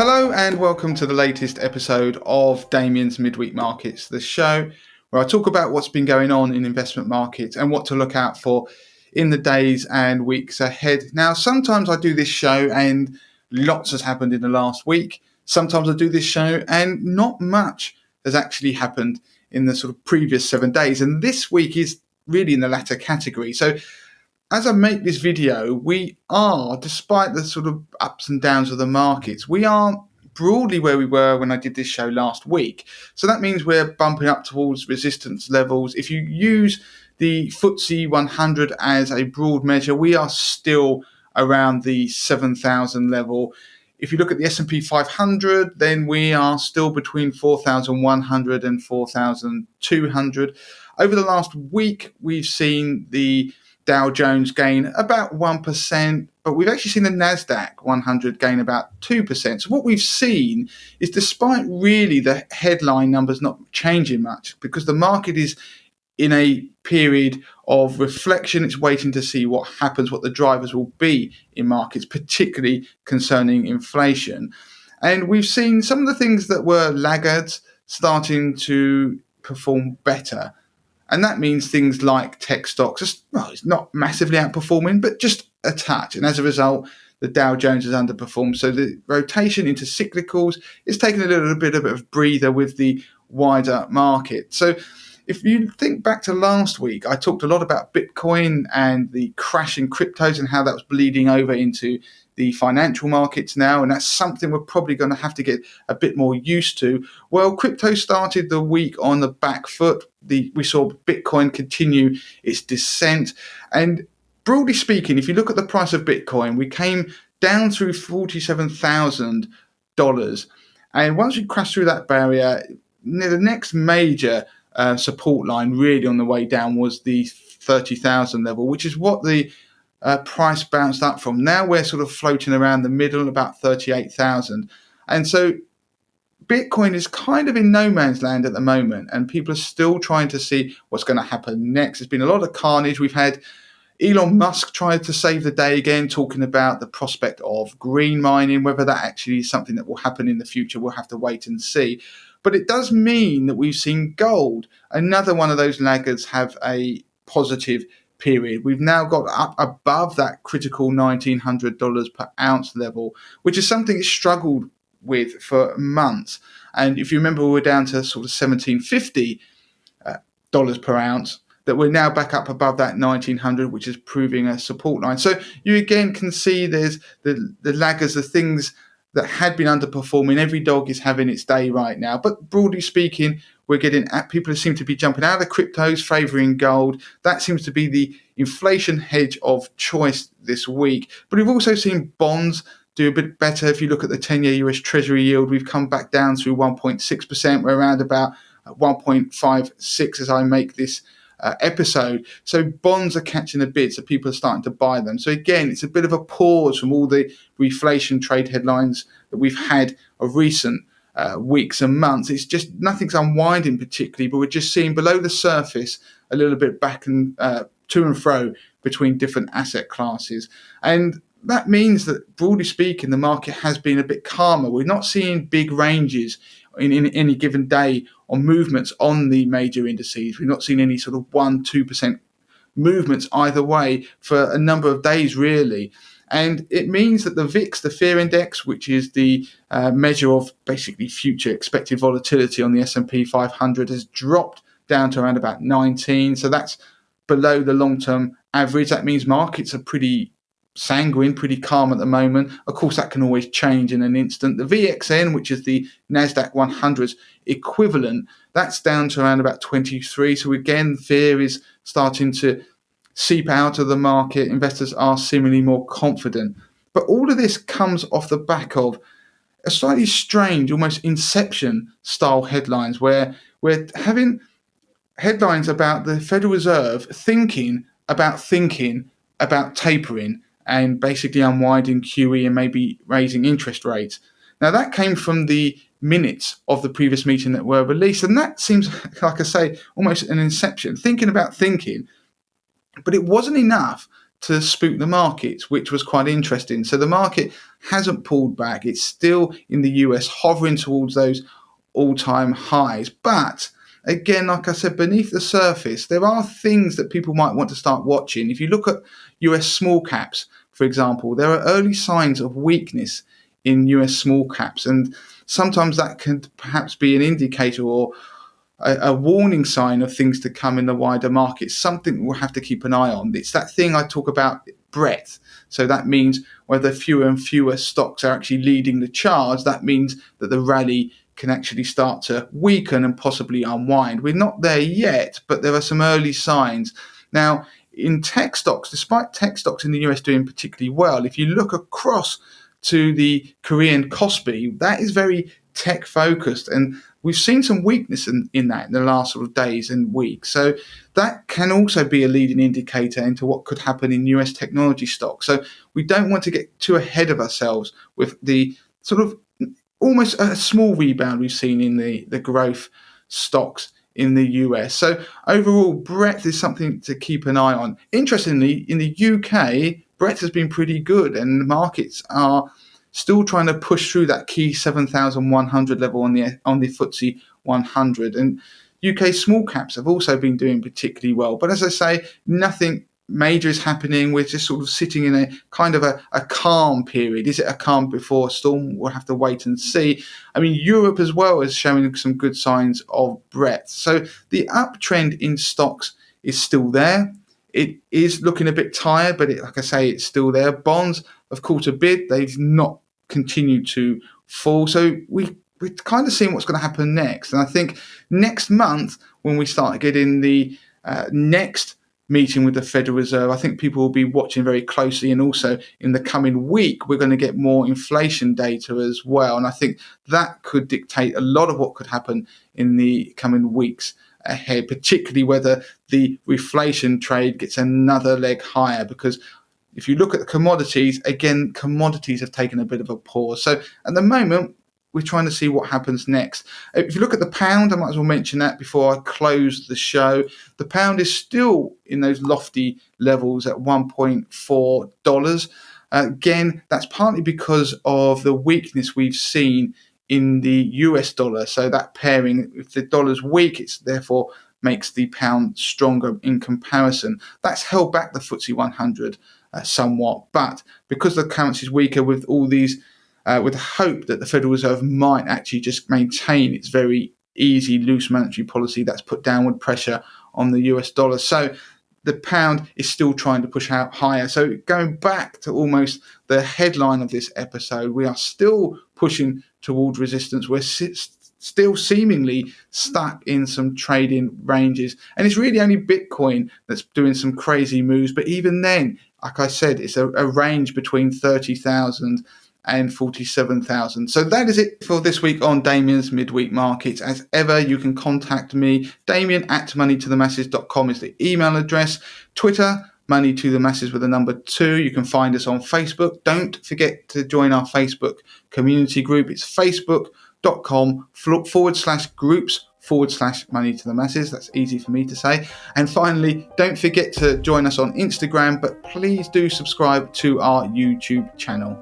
Hello and welcome to the latest episode of Damien's Midweek Markets, the show where I talk about what's been going on in investment markets and what to look out for in the days and weeks ahead. Now, sometimes I do this show and lots has happened in the last week. Sometimes I do this show and not much has actually happened in the sort of previous 7 days. And this week is really in the latter category. So as I make this video, we are, despite the sort of ups and downs of the markets, we are broadly where we were when I did this show last week. So that means we're bumping up towards resistance levels. If you use the FTSE 100 as a broad measure, we are still around the 7,000 level. If you look at the S&P 500, then we are still between 4,100 and 4,200. Over the last week, we've seen the Dow Jones gain about 1%, but we've actually seen the Nasdaq 100 gain about 2%. So what we've seen is, despite really the headline numbers not changing much, because the market is in a period of reflection, it's waiting to see what happens, what the drivers will be in markets, particularly concerning inflation. And we've seen some of the things that were laggards starting to perform better. And that means things like tech stocks, it's not massively outperforming, but just a touch. And as a result, the Dow Jones has underperformed. So the rotation into cyclicals is taking a little bit of a breather with the wider market. So if you think back to last week, I talked a lot about Bitcoin and the crash in cryptos and how that was bleeding over into the financial markets now, and that's something we're probably going to have to get a bit more used to. Well, crypto started the week on the back foot. We saw Bitcoin continue its descent, and broadly speaking, if you look at the price of Bitcoin, we came down through $47,000, and once we crashed through that barrier, the next major support line really on the way down was the 30,000 level, which is what the price bounced up from. Now we're sort of floating around the middle, about 38,000. And so Bitcoin is kind of in no man's land at the moment, and people are still trying to see what's going to happen next. There's been a lot of carnage. We've had Elon Musk try to save the day again, talking about the prospect of green mining. Whether that actually is something that will happen in the future, we'll have to wait and see. But it does mean that we've seen gold, another one of those laggards, have a positive period. We've now got up above that critical $1,900 per ounce level, which is something it struggled with for months. And if you remember, we were down to sort of $1,750 per ounce, that we're now back up above that 1,900, which is proving a support line. So you again can see there's the laggards, the things that had been underperforming. Every dog is having its day right now. But broadly speaking, we're getting at people who seem to be jumping out of cryptos, favouring gold. That seems to be the inflation hedge of choice this week. But we've also seen bonds do a bit better. If you look at the 10-year US Treasury yield, we've come back down through 1.6%. We're around about 1.56 as I make this episode. So bonds are catching a bid, so people are starting to buy them. So again, it's a bit of a pause from all the reflation trade headlines that we've had of recent weeks and months. It's just nothing's unwinding particularly, but we're just seeing below the surface a little bit back and to and fro between different asset classes. And that means that, broadly speaking, the market has been a bit calmer. We're not seeing big ranges in any given day on movements on the major indices. We've not seen any sort of 1-2% movements either way for a number of days, really. And it means that the VIX, the fear index, which is the measure of basically future expected volatility on the S&P 500, has dropped down to around about 19. So that's below the long-term average. That means markets are pretty sanguine, pretty calm at the moment. Of course, that can always change in an instant. The VXN, which is the Nasdaq 100's equivalent, that's down to around about 23. So again, fear is starting to seep out of the market. Investors are seemingly more confident. But all of this comes off the back of a slightly strange, almost Inception style headlines, where we're having headlines about the Federal Reserve thinking about tapering and basically unwinding QE and maybe raising interest rates. Now, that came from the minutes of the previous meeting that were released, and that seems, like I say, almost an inception, thinking about thinking. But it wasn't enough to spook the markets, which was quite interesting. So the market hasn't pulled back. It's still in the US hovering towards those all-time highs. But again, like I said, beneath the surface, there are things that people might want to start watching. If you look at US small caps, for example, there are early signs of weakness in US small caps. And sometimes that can perhaps be an indicator or a warning sign of things to come in the wider market, something we'll have to keep an eye on. It's that thing I talk about, breadth. So that means whether fewer and fewer stocks are actually leading the charge, that means that the rally can actually start to weaken and possibly unwind. We're not there yet, but there are some early signs. Now, in tech stocks, despite tech stocks in the US doing particularly well, if you look across to the Korean Kospi, that is very tech focused, and we've seen some weakness in that in the last sort of days and weeks. So that can also be a leading indicator into what could happen in US technology stocks. So we don't want to get too ahead of ourselves with the sort of almost a small rebound we've seen in the growth stocks in the US. So overall, breadth is something to keep an eye on. Interestingly, in the UK, breadth has been pretty good, and the markets are still trying to push through that key 7,100 level on the FTSE 100. And UK small caps have also been doing particularly well. But as I say, nothing major is happening. We're just sort of sitting in a kind of a calm period. Is it a calm before a storm? We'll have to wait and see. I mean, Europe as well is showing some good signs of breadth. So the uptrend in stocks is still there. It is looking a bit tired, but like I say, it's still there. Bonds have caught a bid. They've not continued to fall. So we're kind of seeing what's going to happen next. And I think next month, when we start getting the next meeting with the Federal Reserve, I think people will be watching very closely. And also in the coming week, we're going to get more inflation data as well. And I think that could dictate a lot of what could happen in the coming weeks ahead, particularly whether the reflation trade gets another leg higher. Because if you look at the commodities, again, commodities have taken a bit of a pause. So at the moment, we're trying to see what happens next. If you look at the pound, I might as well mention that before I close the show. The pound is still in those lofty levels at $1.4. Again, that's partly because of the weakness we've seen in the US dollar. So that pairing, if the dollar's weak, it's therefore makes the pound stronger in comparison. That's held back the FTSE 100 somewhat, but because the currency is weaker, with all these, with hope that the Federal Reserve might actually just maintain its very easy, loose monetary policy, that's put downward pressure on the US dollar. So the pound is still trying to push out higher. So going back to almost the headline of this episode, we are still pushing towards resistance. We're still seemingly stuck in some trading ranges. And it's really only Bitcoin that's doing some crazy moves. But even then, like I said, it's a range between 30,000 and 47,000. So that is it for this week on Damien's Midweek Markets. As ever, you can contact me. Damien at moneytothemasses.com is the email address. Twitter, Money to the Masses with a number 2. You can find us on Facebook. Don't forget to join our Facebook community group. It's facebook.com/groups/Money to the Masses. That's easy for me to say. And finally, don't forget to join us on Instagram, but please do subscribe to our YouTube channel.